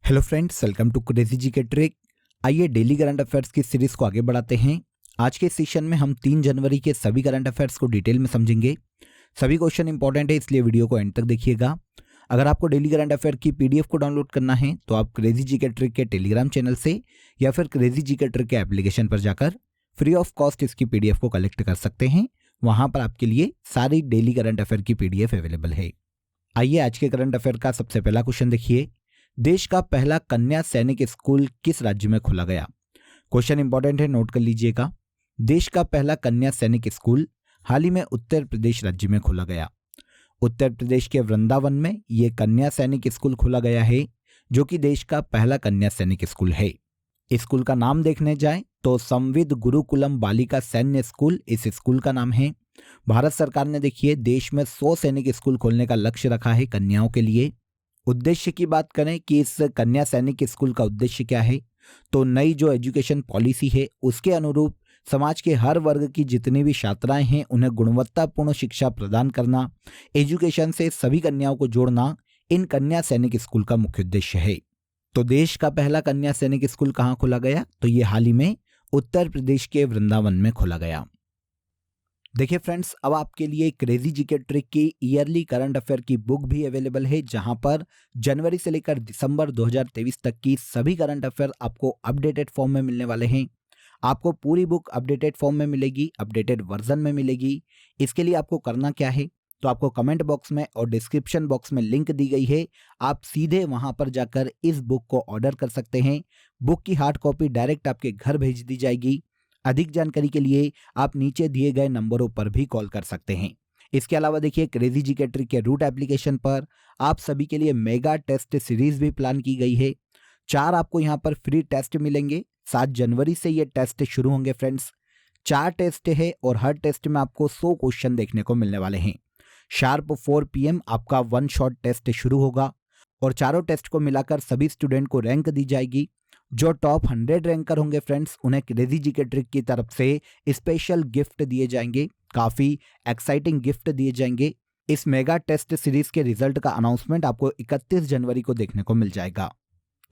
Hello friends, welcome to crazy G K trick. आइए daily current affairs की series को आगे बढ़ाते हैं। आज के सेशन में हम 3 जनवरी के सभी करंट अफेयर्स को डिटेल में समझेंगे। सभी क्वेश्चन इंपॉर्टेंट है, इसलिए वीडियो को एंड तक देखिएगा। अगर आपको डेली करंट अफेयर की पीडीएफ को डाउनलोड करना है तो आप क्रेजी जी के ट्रिक के टेलीग्राम चैनल से या फिर क्रेजी जी के ट्रिक के एप्लीकेशन पर जाकर फ्री ऑफ कॉस्ट इसकी पीडीएफ को कलेक्ट कर सकते हैं। वहां पर आपके लिए सारी डेली करंट अफेयर की पीडीएफ अवेलेबल है। आइए आज के करंट अफेयर का सबसे पहला क्वेश्चन देखिए। देश का पहला कन्या सैनिक स्कूल किस राज्य में खोला गया? क्वेश्चन इंपॉर्टेंट है, नोट कर लीजिएगा। देश का पहला कन्या सैनिक स्कूल हाल ही में उत्तर प्रदेश राज्य में खोला गया। उत्तर प्रदेश के वृंदावन में यह कन्या सैनिक स्कूल खोला गया है, जो कि देश का पहला कन्या सैनिक स्कूल है। स्कूल का नाम देखने जाए तो संविद गुरुकुलम बालिका सैन्य स्कूल इस स्कूल का नाम है। भारत सरकार ने देखिए देश में 100 सैनिक स्कूल खोलने का लक्ष्य रखा है कन्याओं के लिए। उद्देश्य की बात करें कि इस कन्या सैनिक स्कूल का उद्देश्य क्या है, तो नई जो एजुकेशन पॉलिसी है उसके अनुरूप समाज के हर वर्ग की जितनी भी छात्राएं हैं उन्हें गुणवत्तापूर्ण शिक्षा प्रदान करना, एजुकेशन से सभी कन्याओं को जोड़ना इन कन्या सैनिक स्कूल का मुख्य उद्देश्य है। तो देश का पहला कन्या सैनिक स्कूल कहाँ खोला गया? तो ये हाल ही में उत्तर प्रदेश के वृंदावन में खोला गया। देखिए फ्रेंड्स, अब आपके लिए क्रेजी जी के ट्रिक की ईयरली करंट अफेयर की बुक भी अवेलेबल है, जहां पर जनवरी से लेकर दिसंबर 2023 तक की सभी करंट अफेयर आपको अपडेटेड फॉर्म में मिलने वाले हैं। आपको पूरी बुक अपडेटेड फॉर्म में मिलेगी, अपडेटेड वर्जन में मिलेगी। इसके लिए आपको करना क्या है, तो आपको कमेंट बॉक्स में और डिस्क्रिप्शन बॉक्स में लिंक दी गई है। आप सीधे वहां पर जाकर इस बुक को ऑर्डर कर सकते हैं। बुक की हार्ड कॉपी डायरेक्ट आपके घर भेज दी जाएगी। अधिक जानकारी के लिए आप नीचे दिए गए नंबरों पर भी कॉल कर सकते हैं। इसके अलावा देखिए क्रेजी जी के ट्रिक के रूट एप्लीकेशन पर आप सभी के लिए मेगा टेस्ट सीरीज भी प्लान की गई है। 4 आपको यहाँ पर फ्री टेस्ट मिलेंगे। 7 जनवरी से ये टेस्ट शुरू होंगे फ्रेंड्स। 4 टेस्ट है और हर टेस्ट में आपको 100 क्वेश्चन देखने को मिलने वाले हैं। शार्प 4 PM आपका 1 शॉट टेस्ट शुरू होगा और चारों टेस्ट को मिलाकर सभी स्टूडेंट को रैंक दी जाएगी। जो टॉप 100 रैंकर होंगे फ्रेंड्स, उन्हें क्रेजी जी के ट्रिक की तरफ से स्पेशल गिफ्ट दिए जाएंगे। काफ़ी एक्साइटिंग गिफ्ट दिए जाएंगे। इस मेगा टेस्ट सीरीज के रिजल्ट का अनाउंसमेंट आपको 31 जनवरी को देखने को मिल जाएगा।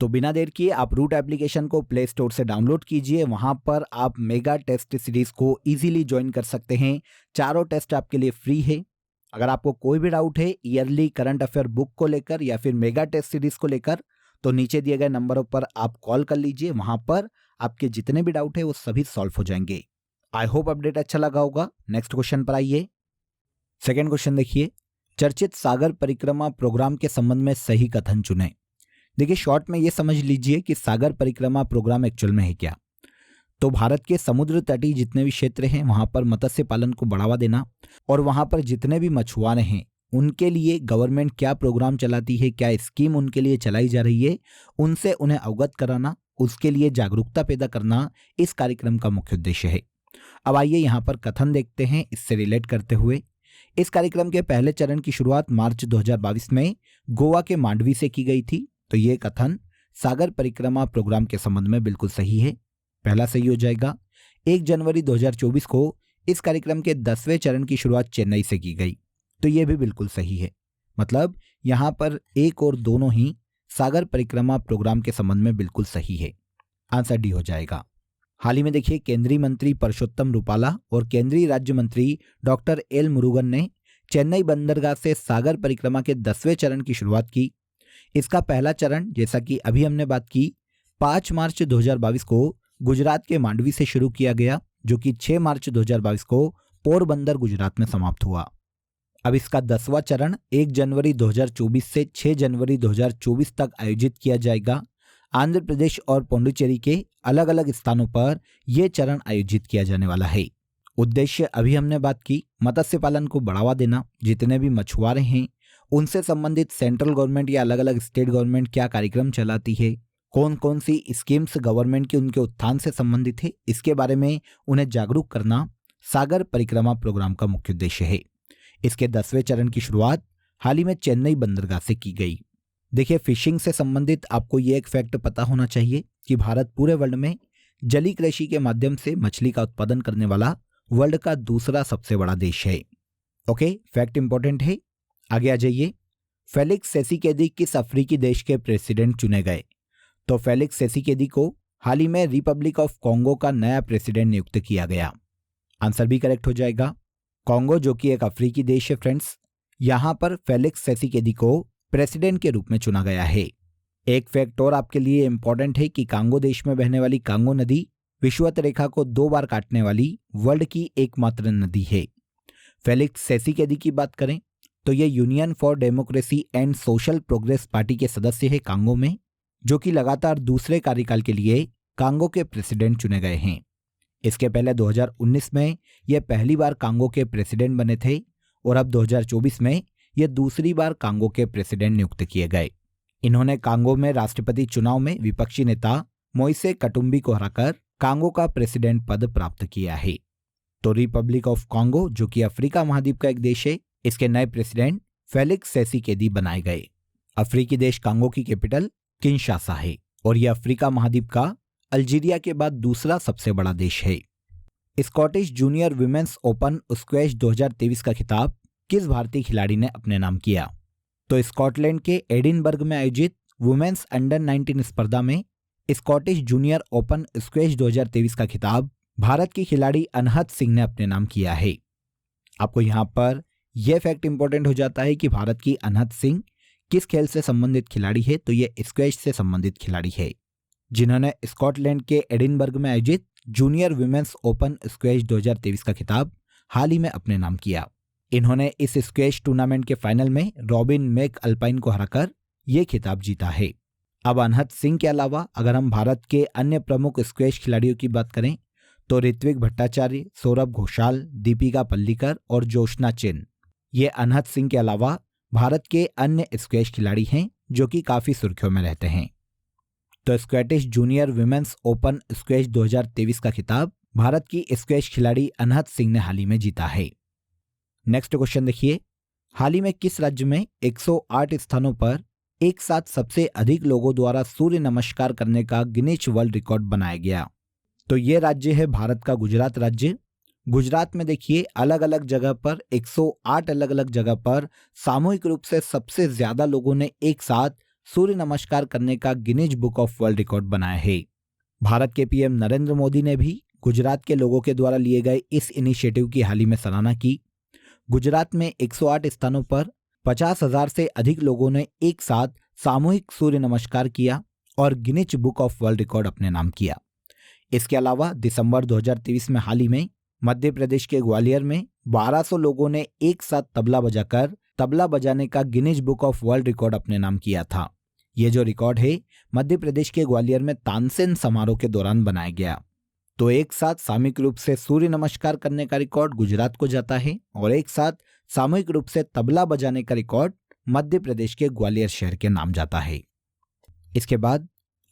तो बिना देर किए आप रूट एप्लीकेशन को प्ले स्टोर से डाउनलोड कीजिए। वहां पर आप मेगा टेस्ट सीरीज को इजीली ज्वाइन कर सकते हैं। चारों टेस्ट आपके लिए फ्री है। अगर आपको कोई भी डाउट है ईयरली करंट अफेयर बुक को लेकर या फिर मेगा टेस्ट सीरीज को लेकर, तो नीचे दिए गए नंबरों पर आप कॉल कर लीजिए। वहां पर आपके जितने भी डाउट है वो सभी सॉल्व हो जाएंगे। आई होप अपडेट अच्छा लगा होगा। नेक्स्ट क्वेश्चन पर आइए। सेकेंड क्वेश्चन देखिए, चर्चित सागर परिक्रमा प्रोग्राम के संबंध में सही कथन चुनें। देखिए शॉर्ट में ये समझ लीजिए कि सागर परिक्रमा प्रोग्राम एक्चुअल में है क्या। तो भारत के समुद्र तटीय जितने भी क्षेत्र हैं वहां पर मत्स्य पालन को बढ़ावा देना और वहां पर जितने भी मछुआरे हैं उनके लिए गवर्नमेंट क्या प्रोग्राम चलाती है, क्या स्कीम उनके लिए चलाई जा रही है, उनसे उन्हें अवगत कराना, उसके लिए जागरूकता पैदा करना इस कार्यक्रम का मुख्य उद्देश्य है। अब आइए यहाँ पर कथन देखते हैं इससे रिलेट करते हुए। इस कार्यक्रम के पहले चरण की शुरुआत मार्च 2022 में गोवा के मांडवी से की गई थी। तो ये कथन सागर परिक्रमा प्रोग्राम के संबंध में बिल्कुल सही है। पहला सही हो जाएगा। 1 जनवरी 2024 को इस कार्यक्रम के 10वें चरण की शुरुआत चेन्नई से की गई। तो ये भी बिल्कुल सही है। मतलब यहाँ पर एक और दोनों ही सागर परिक्रमा प्रोग्राम के संबंध में बिल्कुल सही है। आंसर डी हो जाएगा। हाल ही में देखिए केंद्रीय मंत्री परषोत्तम रुपाला और केंद्रीय राज्य मंत्री डॉक्टर एल मुरुगन ने चेन्नई बंदरगाह से सागर परिक्रमा के 10वें चरण की शुरुआत की। इसका पहला चरण, जैसा कि अभी हमने बात की, 5 मार्च 2022 को गुजरात के मांडवी से शुरू किया गया, जो कि 6 मार्च 2022 को पोरबंदर गुजरात में समाप्त हुआ। अब इसका 10वां चरण 1 जनवरी 2024 से 6 जनवरी 2024 तक आयोजित किया जाएगा। आंध्र प्रदेश और पौंडुचेरी के अलग अलग स्थानों पर यह चरण आयोजित किया जाने वाला है। उद्देश्य अभी हमने बात की, मत्स्य पालन को बढ़ावा देना, जितने भी मछुआरे हैं उनसे संबंधित सेंट्रल गवर्नमेंट या अलग अलग स्टेट गवर्नमेंट क्या कार्यक्रम चलाती है, कौन कौन सी स्कीम्स गवर्नमेंट की उनके उत्थान से संबंधित है, इसके बारे में उन्हें जागरूक करना सागर परिक्रमा प्रोग्राम का मुख्य उद्देश्य है। इसके 10वें चरण की शुरुआत हाल ही में चेन्नई बंदरगाह से की गई। देखिए फिशिंग से संबंधित आपको ये एक फैक्ट पता होना चाहिए कि भारत पूरे वर्ल्ड में जलीय कृषि के माध्यम से मछली का उत्पादन करने वाला वर्ल्ड का दूसरा सबसे बड़ा देश है। ओके, फैक्ट इंपॉर्टेंट है। आगे आ जाइए। फेलिक्स सेसिकेदी किस अफ्रीकी देश के प्रेसिडेंट चुने गए? तो फेलिक्स सेसिकेदी को हाल ही में रिपब्लिक ऑफ कॉन्गो का नया प्रेसिडेंट नियुक्त किया गया। आंसर भी करेक्ट हो जाएगा। कॉन्गो जो कि एक अफ्रीकी देश है फ्रेंड्स, यहां पर फेलिक्स सेसिकेदी को प्रेसिडेंट के रूप में चुना गया है। एक फैक्ट और आपके लिए इंपॉर्टेंट है कि कांगो देश में बहने वाली कांगो नदी विषुवत रेखा को 2 बार काटने वाली वर्ल्ड की एकमात्र नदी है। फेलिक्स सेसिकेदी की बात करें तो ये union for democracy and social progress party के सदस्य है कांगो में, जो कि लगातार दूसरे कार्यकाल के लिए कांगो के प्रेसिडेंट चुने गए हैं। इसके पहले 2019 में ये पहली बार कांगो के प्रेसिडेंट बने थे और अब 2024 में ये दूसरी बार कांगो के प्रेसिडेंट नियुक्त किए गए। इन्होंने कांगो में राष्ट्रपति चुनाव में विपक्षी नेता मोइसे कटुम्बी को हराकर कांगो का प्रेसिडेंट पद प्राप्त किया है। तो रिपब्लिक ऑफ कॉन्गो जो कि अफ्रीका महाद्वीप का एक देश है, इसके नए प्रेसिडेंट फेलिक्स सेसिकेदी बनाए गए। अफ्रीकी देश कांगो की कैपिटल किनशासा है और यह अफ्रीका महाद्वीप का अल्जीरिया के बाद दूसरा सबसे बड़ा देश है। Scottish junior women's open squash 2023 का खिताब किस भारतीय खिलाड़ी ने अपने नाम किया? तो स्कॉटलैंड के एडिनबर्ग में आयोजित वुमेन्स अंडर 19 स्पर्धा में स्कॉटिश जूनियर ओपन स्क्वैश 2023 का खिताब भारत की खिलाड़ी अनहत सिंह ने अपने नाम किया है। आपको यहाँ पर यह फैक्ट इंपॉर्टेंट हो जाता है कि भारत की अनहत सिंह किस खेल से संबंधित खिलाड़ी है, तो ये स्क्वैश से संबंधित खिलाड़ी है, जिन्होंने स्कॉटलैंड के एडिनबर्ग में आयोजित जूनियर विमेंस ओपन स्क्वैश 2023 का खिताब हाल ही में अपने नाम किया। इन्होंने इस स्क्वैश टूर्नामेंट के फाइनल में रॉबिन मैक अल्पाइन को हराकर यह खिताब जीता है। अब अनहत सिंह के अलावा अगर हम भारत के अन्य प्रमुख स्क्वैश खिलाड़ियों की बात करें तो ऋत्विक भट्टाचार्य, सौरभ घोषाल, दीपिका पल्लिकर और जोशना चेन, ये अनहत सिंह के अलावा भारत के अन्य स्क्वैश खिलाड़ी हैं जो कि काफी सुर्खियों में रहते हैं। तो Scottish junior women's open squash 2023 का खिताब भारत की स्क्वैश खिलाड़ी अनहत सिंह ने हाल ही में जीता है। नेक्स्ट क्वेश्चन देखिए, हाल ही में किस राज्य में 108 स्थानों पर एक साथ सबसे अधिक लोगों द्वारा सूर्य नमस्कार करने का गिनीज वर्ल्ड रिकॉर्ड बनाया गया? तो ये राज्य है भारत का गुजरात राज्य। गुजरात में देखिए अलग अलग जगह पर 108 अलग अलग जगह पर सामूहिक रूप से सबसे ज्यादा लोगों ने एक साथ सूर्य नमस्कार करने का Guinness book of world record बनाया है। भारत के पीएम नरेंद्र मोदी ने भी गुजरात के लोगों के द्वारा लिए गए इस इनिशिएटिव की हाल ही में सराहना की। गुजरात में 108 स्थानों पर 50,000 से अधिक लोगों ने एक साथ सामूहिक सूर्य नमस्कार किया और Guinness book of world record अपने नाम किया। इसके अलावा दिसंबर 2023 में हाल ही में मध्य प्रदेश के ग्वालियर में 1200 लोगों ने एक साथ तबला बजाकर तबला बजाने का Guinness book of world record अपने नाम किया था। ये जो रिकॉर्ड है मध्य प्रदेश के ग्वालियर में तानसेन समारोह के दौरान बनाया गया। तो एक साथ सामूहिक रूप से सूर्य नमस्कार करने का रिकॉर्ड गुजरात को जाता है और एक साथ सामूहिक रूप से तबला बजाने का रिकॉर्ड मध्य प्रदेश के ग्वालियर शहर के नाम जाता है। इसके बाद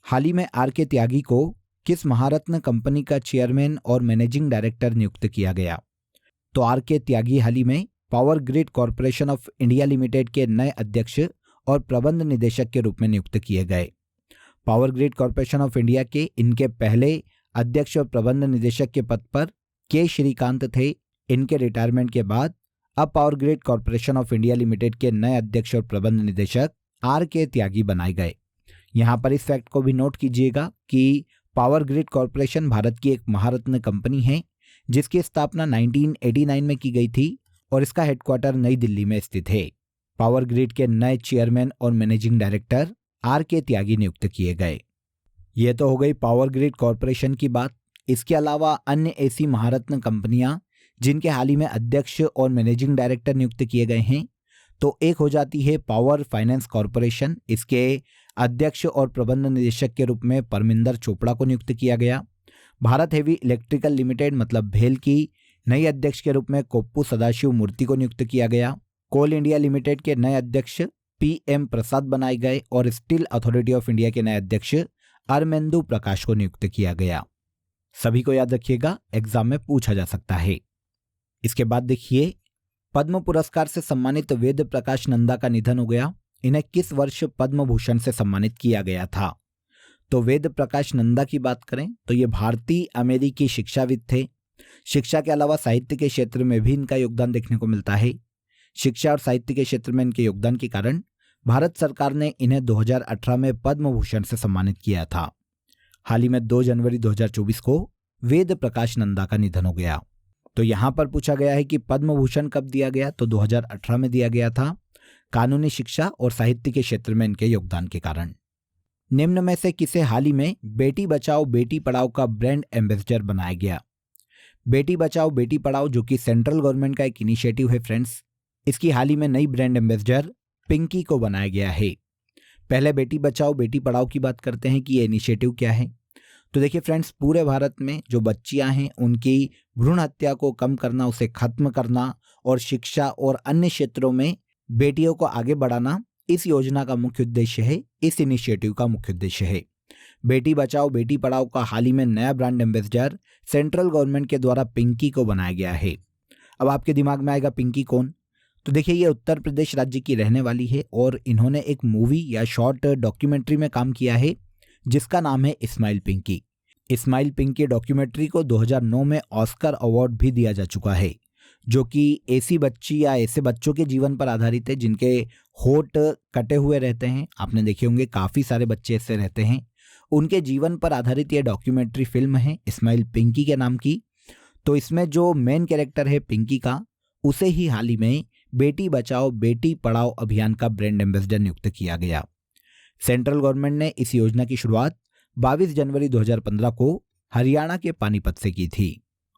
हाल ही में आर.के. त्यागी को किस महारत्न कंपनी का चेयरमैन और मैनेजिंग डायरेक्टर नियुक्त किया गया? तो आर.के. त्यागी हाल ही में power grid corporation of India limited के नए अध्यक्ष और प्रबंध निदेशक के रूप में नियुक्त किए गए। Power grid corporation of India के इनके पहले अध्यक्ष और प्रबंध निदेशक के पद पर के श्रीकांत थे। इनके रिटायरमेंट के बाद अब power grid corporation of India limited के नए अध्यक्ष और प्रबंध निदेशक आर.के. त्यागी बनाए गए। यहाँ पर इस फैक्ट को भी नोट कीजिएगा कि पावर ग्रिड कॉरपोरेशन भारत की एक महारत्न कंपनी है जिसकी स्थापना 1989 में की गई थी और इसका हेडक्वार्टर नई दिल्ली में स्थित है। पावर ग्रिड के नए चेयरमैन और मैनेजिंग डायरेक्टर आर.के. त्यागी नियुक्त किए गए। ये तो हो गई पावर ग्रिड कॉरपोरेशन की बात। इसके अलावा अन्य ऐसी महारत्न कंपनियां जिनके हाल ही में अध्यक्ष और मैनेजिंग डायरेक्टर नियुक्त किए गए हैं, तो एक हो जाती है पावर फाइनेंस कॉरपोरेशन। इसके अध्यक्ष और प्रबंध निदेशक के रूप में परमिंदर चोपड़ा को नियुक्त किया गया। भारत हेवी इलेक्ट्रिकल लिमिटेड मतलब भेल की नई अध्यक्ष के रूप में कोप्पू सदाशिव मूर्ति को नियुक्त किया गया। कोल इंडिया लिमिटेड के नए अध्यक्ष पी.एम. प्रसाद बनाए गए और स्टील अथॉरिटी ऑफ इंडिया के नए अध्यक्ष अरमेंदु प्रकाश को नियुक्त किया गया। सभी को याद रखिएगा, एग्जाम में पूछा जा सकता है। इसके बाद देखिए, पद्म पुरस्कार से सम्मानित वेद प्रकाश नंदा का निधन हो गया। इन्हें किस वर्ष पद्म भूषण से सम्मानित किया गया था? तो वेद प्रकाश नंदा की बात करें तो ये भारतीय अमेरिकी शिक्षाविद थे। शिक्षा के अलावा साहित्य के क्षेत्र में भी इनका योगदान देखने को मिलता है। शिक्षा और साहित्य के क्षेत्र में इनके योगदान के कारण भारत सरकार ने इन्हें 2018 में पद्म भूषण से सम्मानित किया था। हाल ही में 2 जनवरी 2024 को वेद प्रकाश नंदा का निधन हो गया। तो यहाँ पर पूछा गया है कि पद्म भूषण कब दिया गया, तो 2018 में दिया गया था, कानूनी शिक्षा और साहित्य के क्षेत्र में इनके योगदान के कारण। निम्न में से किसे हाल ही में बेटी बचाओ बेटी पढ़ाओ का ब्रांड एम्बेसडर बनाया गया? बेटी बचाओ बेटी पढ़ाओ जो कि सेंट्रल गवर्नमेंट का एक इनिशिएटिव है फ्रेंड्स, इसकी हाल ही में नई ब्रांड एम्बेसडर पिंकी को बनाया गया है। पहले बेटी बचाओ बेटी पढ़ाओ की बात करते हैं कि ये इनिशिएटिव क्या है। तो देखिए फ्रेंड्स, पूरे भारत में जो बच्चियां हैं उनकी भ्रूण हत्या को कम करना, उसे खत्म करना और शिक्षा और अन्य क्षेत्रों में बेटियों को आगे बढ़ाना इस योजना का मुख्य उद्देश्य है, इस इनिशिएटिव का मुख्य उद्देश्य है। बेटी बचाओ बेटी पढ़ाओ का हाल ही में नया ब्रांड एम्बेसडर सेंट्रल गवर्नमेंट के द्वारा पिंकी को बनाया गया है। अब आपके दिमाग में आएगा पिंकी कौन? तो देखिए, ये उत्तर प्रदेश राज्य की रहने वाली है और इन्होंने एक मूवी या शॉर्ट डॉक्यूमेंट्री में काम किया है जिसका नाम है इस्माइल पिंकी। इस्माइल पिंकी डॉक्यूमेंट्री को 2009 में ऑस्कर अवार्ड भी दिया जा चुका है, जो कि ऐसी बच्ची या ऐसे बच्चों के जीवन पर आधारित है जिनके होठ कटे हुए रहते हैं। आपने देखे होंगे काफ़ी सारे बच्चे ऐसे रहते हैं, उनके जीवन पर आधारित ये डॉक्यूमेंट्री फिल्म है इस्माइल पिंकी के नाम की। तो इसमें जो मेन कैरेक्टर है पिंकी का, उसे ही हाल ही में बेटी बचाओ बेटी पढ़ाओ अभियान का ब्रांड एम्बेसडर नियुक्त किया गया। सेंट्रल गवर्नमेंट ने इस योजना की शुरुआत 22 जनवरी 2015 को हरियाणा के पानीपत से की थी।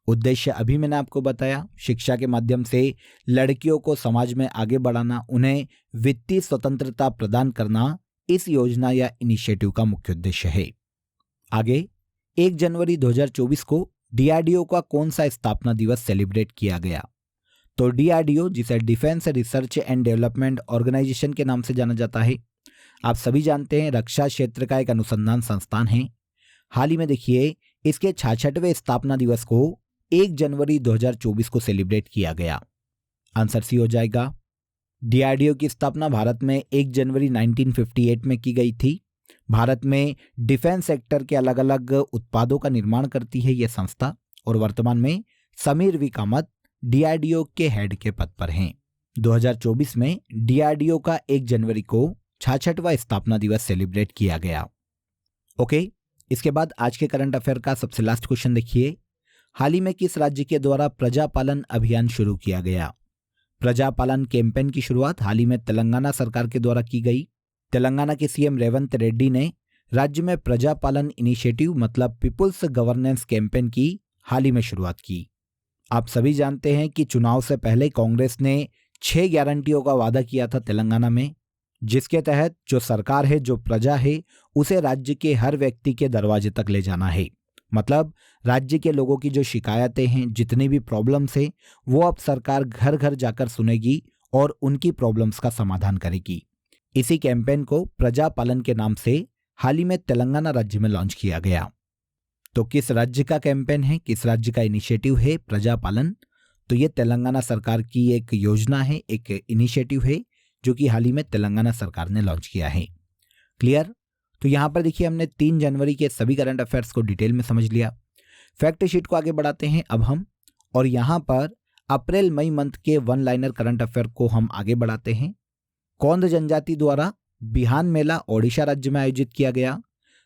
उद्देश्य अभी मैंने आपको बताया, शिक्षा के माध्यम से लड़कियों को समाज में आगे बढ़ाना, उन्हें वित्तीय स्वतंत्रता प्रदान करना इस योजना या इनिशिएटिव का मुख्य उद्देश्य है। आगे 1 जनवरी 2024 को डीआरडीओ का कौन सा स्थापना दिवस सेलिब्रेट किया गया? तो डीआरडीओ, जिसे defence research and development organisation के नाम से जाना जाता है, आप सभी जानते हैं रक्षा क्षेत्र का एक अनुसंधान संस्थान है। हाल ही में देखिए इसके 66वें स्थापना दिवस को 1 जनवरी 2024 को सेलिब्रेट किया गया। आंसर सी हो जाएगा। डीआरडीओ की स्थापना भारत में 1 जनवरी 1958 में की गई थी। भारत में डिफेंस सेक्टर के अलग अलग उत्पादों का निर्माण करती है यह संस्था और वर्तमान में समीर वी कामत डीआरडीओ के हेड के पद पर हैं। 2024 में डीआरडीओ का 1 जनवरी को 66वां स्थापना दिवस सेलिब्रेट किया गया। ओके, इसके बाद आज के करंट अफेयर का सबसे लास्ट क्वेश्चन देखिए। हाल ही में किस राज्य के द्वारा प्रजापालन अभियान शुरू किया गया? प्रजापालन कैंपेन की शुरुआत हाल ही में तेलंगाना सरकार के द्वारा की गई। तेलंगाना के सीएम रेवंत रेड्डी ने राज्य में प्रजापालन इनिशिएटिव मतलब पीपुल्स गवर्नेंस कैंपेन की हाल ही में शुरुआत की। आप सभी जानते हैं कि चुनाव से पहले कांग्रेस ने 6 गारंटियों का वादा किया था तेलंगाना में, जिसके तहत जो सरकार है, जो प्रजा है, उसे राज्य के हर व्यक्ति के दरवाजे तक ले जाना है। मतलब राज्य के लोगों की जो शिकायतें हैं, जितनी भी प्रॉब्लम्स हैं, वो अब सरकार घर घर जाकर सुनेगी और उनकी प्रॉब्लम्स का समाधान करेगी। इसी कैंपेन को प्रजापालन के नाम से हाल ही में तेलंगाना राज्य में लॉन्च किया गया। तो किस राज्य का कैंपेन है, किस राज्य का इनिशिएटिव है प्रजापालन? तो ये तेलंगाना सरकार की एक योजना है, एक इनिशिएटिव है जो कि हाल ही में तेलंगाना सरकार ने लॉन्च किया है। क्लियर? तो यहाँ पर देखिए हमने 3 जनवरी के सभी करंट अफेयर्स को डिटेल में समझ लिया। फैक्ट शीट को आगे बढ़ाते हैं अब हम, और यहाँ पर अप्रैल मई मंथ के 1 लाइनर करंट अफेयर को हम आगे बढ़ाते हैं। कौंद जनजाति द्वारा बिहान मेला ओडिशा राज्य में आयोजित किया गया।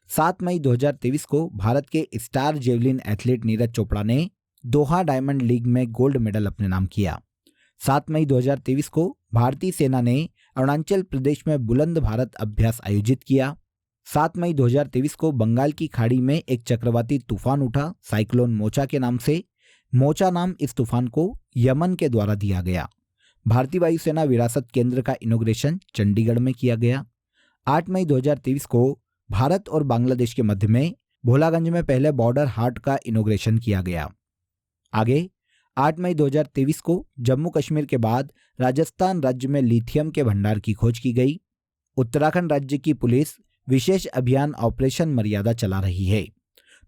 7 मई 2023 को भारत के star javelin athlete Neeraj Chopra ने दोहा डायमंड लीग में गोल्ड मेडल अपने नाम किया। 7 मई 2023 को भारतीय सेना ने अरुणाचल प्रदेश में बुलंद भारत अभ्यास आयोजित किया। 7 मई 2023 को बंगाल की खाड़ी में एक चक्रवाती तूफान उठा साइक्लोन मोचा के नाम से। मोचा नाम इस तूफान को यमन के द्वारा दिया गया। भारतीय वायुसेना विरासत केंद्र का इनॉग्रेशन चंडीगढ़ में किया गया। 8 मई 2023 को भारत और बांग्लादेश के मध्य में भोलागंज में पहले बॉर्डर हाट का इनॉग्रेशन किया गया। आगे 8 मई 2023 को जम्मू कश्मीर के बाद राजस्थान राज्य में लिथियम के भंडार की खोज की गई। उत्तराखंड राज्य की पुलिस विशेष अभियान ऑपरेशन मर्यादा चला रही है।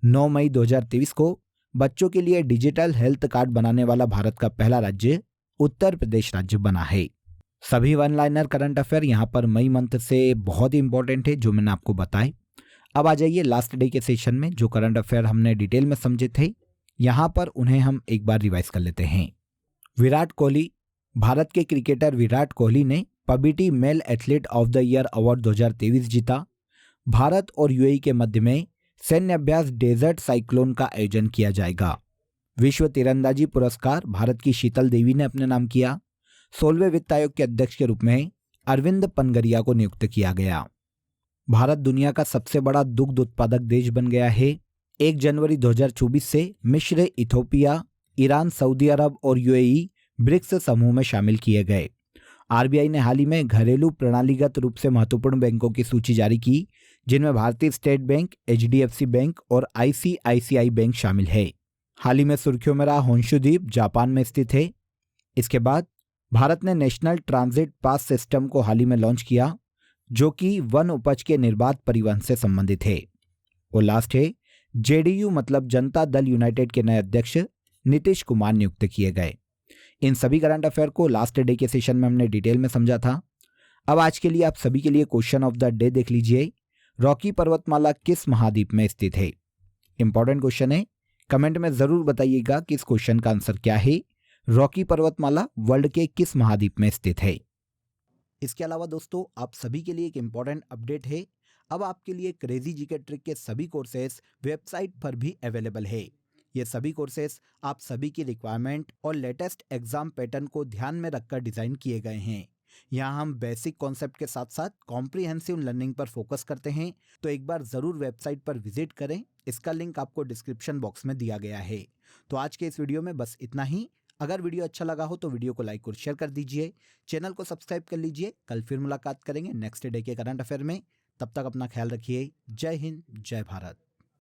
9 मई 2023 को बच्चों के लिए डिजिटल हेल्थ कार्ड बनाने वाला भारत का पहला राज्य उत्तर प्रदेश राज्य बना है। सभी 1 लाइनर करंट अफेयर यहाँ पर मई मंथ से बहुत ही इंपॉर्टेंट है जो मैंने आपको बताए। अब आ जाइए लास्ट डे के सेशन में, जो करंट अफेयर हमने डिटेल में समझे थे यहाँ पर उन्हें हम एक बार रिवाइज कर लेते हैं। विराट कोहली, भारत के क्रिकेटर विराट कोहली ने पबीटी male athlete of the year award 2023 जीता। भारत और यूएई के मध्य में सैन्य अभ्यास डेजर्ट साइक्लोन का आयोजन किया जाएगा। विश्व तीरंदाजी पुरस्कार भारत की शीतल देवी ने अपने नाम किया। 16वें वित्त आयोग के अध्यक्ष के रूप में अरविंद पनगरिया को नियुक्त किया गया। भारत दुनिया का सबसे बड़ा दुग्ध उत्पादक देश बन गया है। 1 जनवरी 2024 से मिस्र, इथोपिया, ईरान, सऊदी अरब और यूएई ब्रिक्स समूह में शामिल किए गए। आरबीआई ने हाल ही में घरेलू प्रणालीगत रूप से महत्वपूर्ण बैंकों की सूची जारी की, जिनमें भारतीय स्टेट बैंक, एचडीएफसी बैंक और आईसीआईसीआई बैंक शामिल है। हाल ही में सुर्खियों में रहा होंशु द्वीप जापान में स्थित है। इसके बाद भारत ने नेशनल ट्रांजिट पास सिस्टम को हाल ही में लॉन्च किया, जो कि वन उपज के निर्बाध परिवहन से संबंधित है। और लास्ट है जेडीयू मतलब जनता दल यूनाइटेड के नए अध्यक्ष नीतीश कुमार नियुक्त किए गए। इन सभी करंट अफेयर को लास्ट डे के सेशन में हमने डिटेल में समझा था। अब आज के लिए आप सभी के लिए क्वेश्चन ऑफ द डे देख लीजिए। रॉकी पर्वतमाला किस महाद्वीप में स्थित है? इंपॉर्टेंट क्वेश्चन है, कमेंट में जरूर बताइएगा कि इस क्वेश्चन का आंसर क्या है। रॉकी पर्वतमाला वर्ल्ड के किस महाद्वीप में स्थित है? इसके अलावा दोस्तों आप सभी के लिए एक इंपॉर्टेंट अपडेट है। अब आपके लिए क्रेजी जीके ट्रिक के सभी कोर्सेस वेबसाइट पर भी अवेलेबल है। ये सभी कोर्सेस आप सभी की रिक्वायरमेंट और लेटेस्ट एग्जाम पैटर्न को ध्यान में रखकर डिजाइन किए गए हैं। यहाँ हम बेसिक कॉन्सेप्ट के साथ साथ कॉम्प्रिहेंसिव लर्निंग पर फोकस करते हैं, तो एक बार जरूर वेबसाइट पर विजिट करें। इसका लिंक आपको डिस्क्रिप्शन बॉक्स में दिया गया है। तो आज के इस वीडियो में बस इतना ही। अगर वीडियो अच्छा लगा हो तो वीडियो को लाइक और शेयर कर दीजिए, चैनल को सब्सक्राइब कर लीजिए। कल फिर मुलाकात करेंगे नेक्स्ट डे के करंट अफेयर में। तब तक अपना ख्याल रखिए। जय हिंद, जय भारत।